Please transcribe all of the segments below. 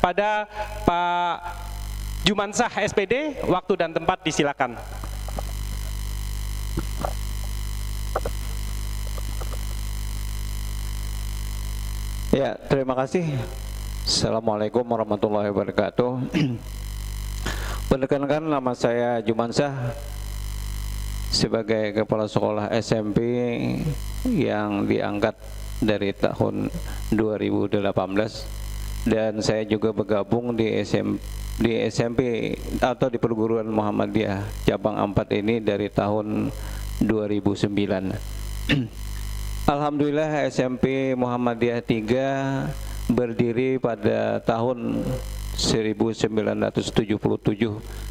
kepada Pak Jumansah SPD, waktu dan tempat disilakan. Ya, terima kasih. Assalamualaikum warahmatullahi wabarakatuh. Perkenalkan, nama saya Jumansah sebagai Kepala Sekolah SMP yang diangkat dari tahun 2018, dan saya juga bergabung di SMP atau di Perguruan Muhammadiyah Cabang 4 ini dari tahun 2009. Alhamdulillah, SMP Muhammadiyah 3 berdiri pada tahun 1977.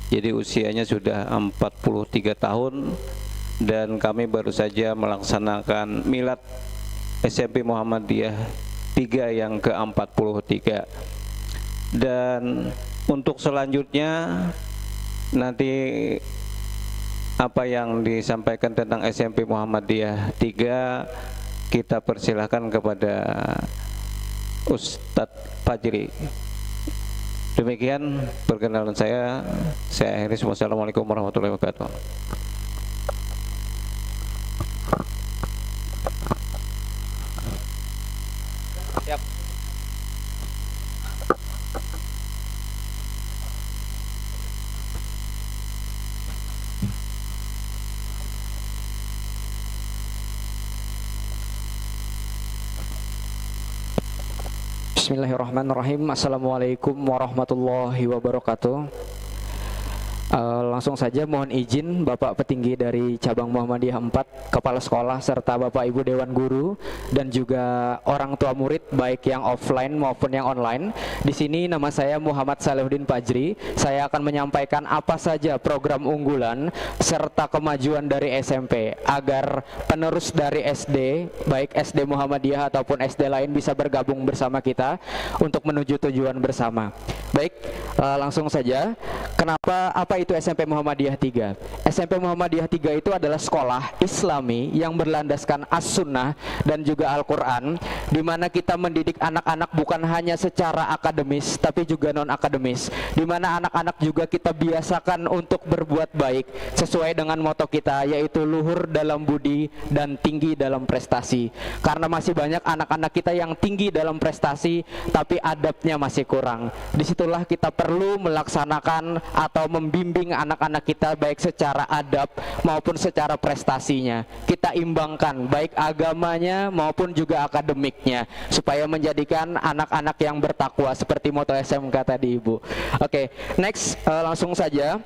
Jadi usianya sudah 43 tahun, dan kami baru saja melaksanakan milad SMP Muhammadiyah 3 yang ke-43. Dan untuk selanjutnya nanti apa yang disampaikan tentang SMP Muhammadiyah 3 kita persilahkan kepada Ustadz Fajri. Demikian perkenalan saya akhiri. Wassalamualaikum warahmatullahi wabarakatuh. Siap. Bismillahirrahmanirrahim. Assalamualaikum warahmatullahi wabarakatuh. Langsung saja mohon izin Bapak Petinggi dari Cabang Muhammadiyah 4, Kepala Sekolah, serta Bapak Ibu Dewan Guru, dan juga orang tua murid baik yang offline maupun yang online. Di sini nama saya Muhammad Salihuddin Fajri. Saya akan menyampaikan apa saja program unggulan serta kemajuan dari SMP agar penerus dari SD, baik SD Muhammadiyah ataupun SD lain, bisa bergabung bersama kita untuk menuju tujuan bersama. Baik, langsung saja. Apa itu SMP Muhammadiyah 3? SMP Muhammadiyah 3 itu adalah sekolah Islami yang berlandaskan As-Sunnah dan juga Al-Quran, di mana kita mendidik anak-anak bukan hanya secara akademis tapi juga non-akademis, di mana anak-anak juga kita biasakan untuk berbuat baik sesuai dengan moto kita, yaitu luhur dalam budi dan tinggi dalam prestasi. Karena masih banyak anak-anak kita yang tinggi dalam prestasi tapi adabnya masih kurang. Disitulah kita perlu melaksanakan atau membimbing anak-anak kita baik secara adab maupun secara prestasinya. Kita imbangkan baik agamanya maupun juga akademiknya supaya menjadikan anak-anak yang bertakwa seperti moto SMK tadi Ibu. Oke, next, langsung saja.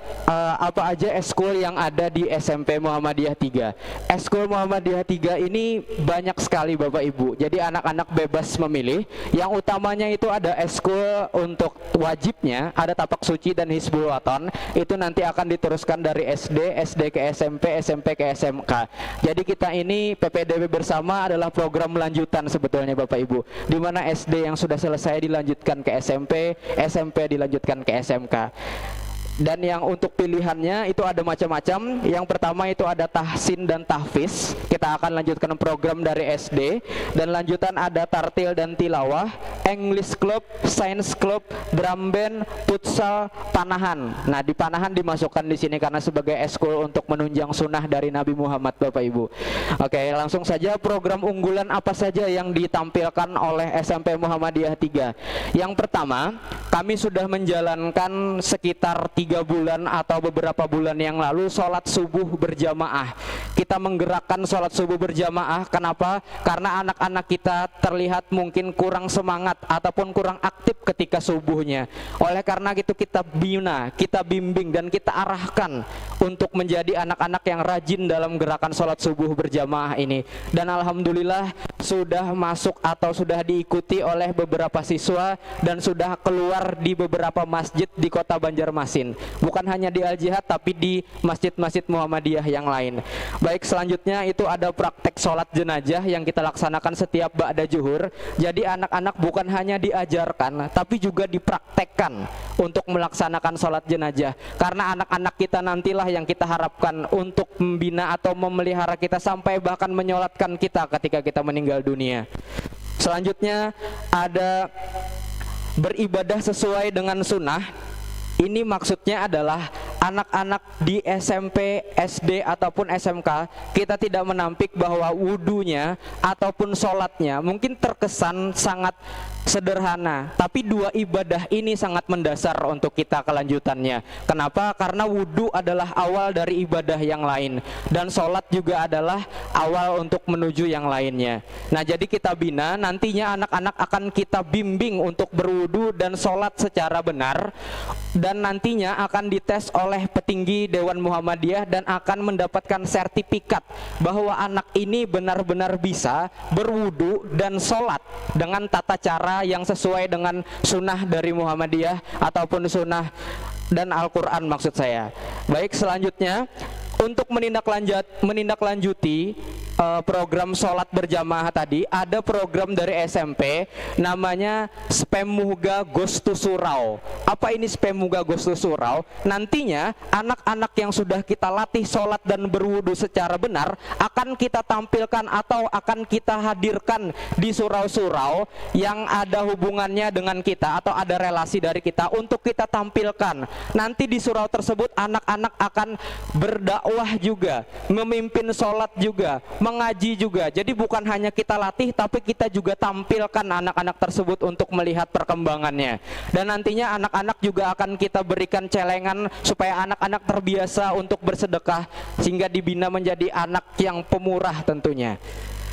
Apa aja eskul yang ada di SMP Muhammadiyah 3? Eskul Muhammadiyah 3 ini banyak sekali Bapak Ibu. Jadi anak-anak bebas memilih. Yang utamanya itu ada eskul untuk wajibnya, ada tapak suci dan hizbul waton. Itu nanti akan diteruskan dari SD, SD ke SMP, SMP ke SMK. Jadi kita ini PPDB bersama adalah program lanjutan sebetulnya Bapak Ibu, di mana SD yang sudah selesai dilanjutkan ke SMP, SMP dilanjutkan ke SMK. Dan yang untuk pilihannya itu ada macam-macam. Yang pertama itu ada tahsin dan tahfiz. Kita akan lanjutkan program dari SD. Dan lanjutan ada tartil dan tilawah, English Club, Science Club, drum band, futsal, panahan. Nah, di panahan dimasukkan di sini karena sebagai eskul untuk menunjang sunnah dari Nabi Muhammad Bapak Ibu. Oke, langsung saja program unggulan apa saja yang ditampilkan oleh SMP Muhammadiyah 3. Yang pertama, kami sudah menjalankan sekitar 3 bulan atau beberapa bulan yang lalu sholat subuh berjamaah. Kita menggerakkan sholat subuh berjamaah. Kenapa? Karena anak-anak kita terlihat mungkin kurang semangat ataupun kurang aktif ketika subuhnya. Oleh karena itu kita bina, kita bimbing dan kita arahkan untuk menjadi anak-anak yang rajin dalam gerakan sholat subuh berjamaah ini. Dan alhamdulillah sudah masuk atau sudah diikuti oleh beberapa siswa dan sudah keluar di beberapa masjid di kota Banjarmasin. Bukan hanya di Al-Jihad tapi di masjid-masjid Muhammadiyah yang lain. Baik, selanjutnya itu ada praktek sholat jenazah yang kita laksanakan setiap ba'da zuhur. Jadi anak-anak bukan hanya diajarkan tapi juga dipraktekkan untuk melaksanakan sholat jenazah. Karena anak-anak kita nantilah yang kita harapkan untuk membina atau memelihara kita sampai bahkan menyolatkan kita ketika kita meninggal dunia. Selanjutnya ada beribadah sesuai dengan sunnah, ini maksudnya adalah anak-anak di SMP, SD ataupun SMK, kita tidak menampik bahwa wudunya ataupun sholatnya mungkin terkesan sangat sederhana, tapi dua ibadah ini sangat mendasar untuk kita kelanjutannya. Kenapa? Karena wudu adalah awal dari ibadah yang lain, dan sholat juga adalah awal untuk menuju yang lainnya. Nah, jadi kita bina, nantinya anak-anak akan kita bimbing untuk berwudu dan sholat secara benar, dan nantinya akan dites oleh petinggi Dewan Muhammadiyah dan akan mendapatkan sertifikat bahwa anak ini benar-benar bisa berwudu dan sholat dengan tata cara yang sesuai dengan sunnah dari Muhammadiyah ataupun sunnah dan Al-Quran maksud saya. Baik, selanjutnya untuk menindaklanjuti program sholat berjamaah tadi, ada program dari SMP namanya Spemuga Gostu Surau. Apa ini Spemuga Gostu Surau? Nantinya anak-anak yang sudah kita latih sholat dan berwudu secara benar akan kita tampilkan atau akan kita hadirkan di surau-surau yang ada hubungannya dengan kita atau ada relasi dari kita untuk kita tampilkan. Nanti di surau tersebut anak-anak akan berdakwah juga, memimpin sholat juga, mengaji juga. Jadi bukan hanya kita latih, tapi kita juga tampilkan anak-anak tersebut untuk melihat perkembangannya. Dan nantinya anak-anak juga akan kita berikan celengan supaya anak-anak terbiasa untuk bersedekah sehingga dibina menjadi anak yang pemurah tentunya.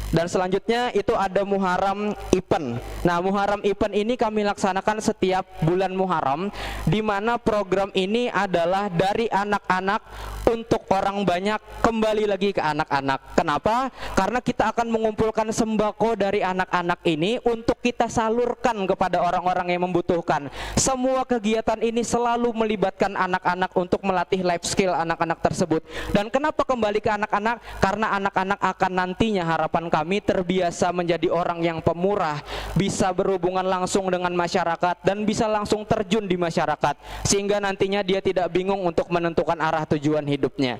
Dan selanjutnya itu ada Muharram Event. Nah, Muharram Event ini kami laksanakan setiap bulan Muharram, di mana program ini adalah dari anak-anak untuk orang banyak kembali lagi ke anak-anak. Kenapa? Karena kita akan mengumpulkan sembako dari anak-anak ini untuk kita salurkan kepada orang-orang yang membutuhkan. Semua kegiatan ini selalu melibatkan anak-anak untuk melatih life skill anak-anak tersebut. Dan kenapa kembali ke anak-anak? Karena anak-anak akan nantinya, harapan kami, terbiasa menjadi orang yang pemurah, bisa berhubungan langsung dengan masyarakat dan bisa langsung terjun di masyarakat, sehingga nantinya dia tidak bingung untuk menentukan arah tujuan hidupnya.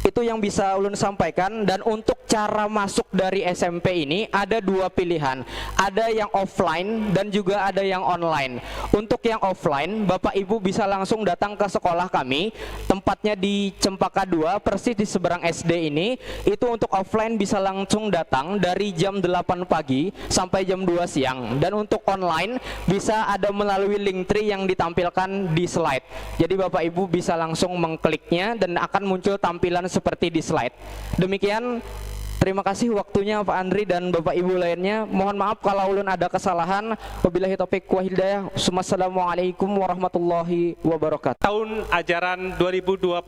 Itu yang bisa ulun sampaikan. Dan untuk cara masuk dari SMP ini ada dua pilihan, ada yang offline dan juga ada yang online. Untuk yang offline, Bapak Ibu bisa langsung datang ke sekolah kami, tempatnya di Cempaka 2 persis di seberang SD ini. Itu untuk offline bisa langsung datang dari jam 8 pagi sampai jam 2 siang. Dan untuk online bisa ada melalui link tree yang ditampilkan di slide. Jadi Bapak Ibu bisa langsung mengkliknya dan akan muncul tampilan seperti di slide. Demikian, terima kasih waktunya Pak Andri dan Bapak Ibu lainnya. Mohon maaf kalau ulun ada kesalahan. Wabillahi taufiq wa hidayah. Wassalamualaikum warahmatullahi wabarakatuh. Tahun ajaran 2020